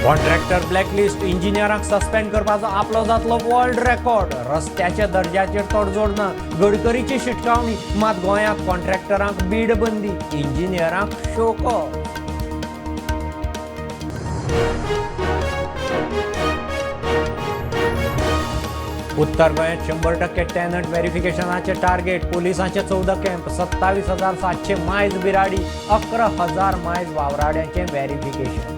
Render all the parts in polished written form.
Contractor blacklist इंजिनियरांक suspend करपाचो आपलो जातलो वर्ल्ड रेकॉर्ड. रस्त्याच्या दर्जाचेर तडजोड ना, गडकरीची शिटकावणी. मात गोंयांत कॉन्ट्रॅक्टरांक बीड बंदी, इंजिनियरांक शो कॉज. उत्तर गोंयांत 100% टॅनंट व्हेरिफिकेशनाचे टार्गेट. पोलिसांचे 14 कॅम्प, 27,700 मायज बिराडी, 11,000 मायज वावराड्यांचे व्हेरिफिकेशन.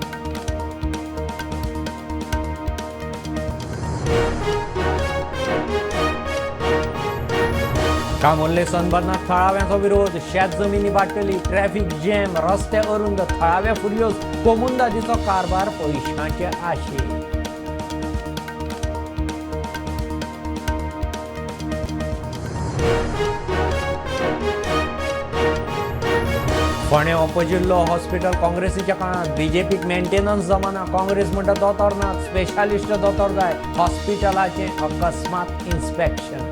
कामोर्ले सनबर्नात थळाव्यांचो विरोध. शेत जमिनी बाटली, ट्रॅफिक जॅम, रस्ते अरुंद, थळावे फुर्योज. कोमुंदादीचो कारभार पयशांचे आशे. फोंडे ओपोजिल्लो हॉस्पिटल काँग्रेसीच्या काळात. बीजेपीक मेंटेनन्स जमाना. काँग्रेस म्हणटा दोतोर नात, स्पेशालिस्ट दोतोर जाय. हॉस्पिटलाचे अकस्मात इन्स्पेक्शन.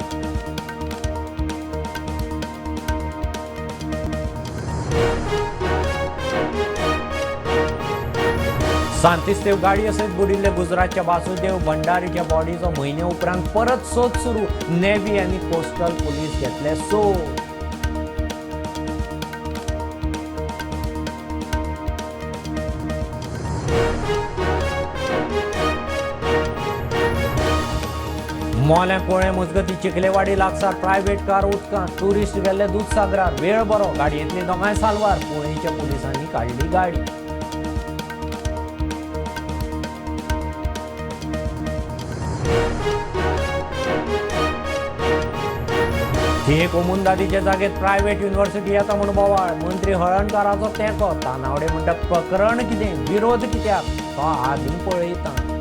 शांतिस्तेव गाडये सयत बुडिल्ले गुजरातच्या वासुदेव भंडारीच्या बॉडीचो म्हयने उपरांत परत सोद सुरू. नेव्ही आनी कोस्टल पुलीस घेतले सोद. मोल्या कोळे मजगती चिखलेवाडी लागसार प्रायव्हेट कार उदकांत. ट्युरिस्ट गेल्ले दूधसागरार. वेळ बरो, गाडयेंतली दोगांय साल्वार. पुणेच्या पुलिसांनी काडली गाडी. हे कोमुंदादीच्या जागेत प्रायव्हेट युनिव्हर्सिटी येता म्हूण बोवाळ. मंत्री हळर्णकाराचो तेंको. तानावडे म्हणटा प्रकरण कितें, विरोध कित्याक तो आदीं पळयता.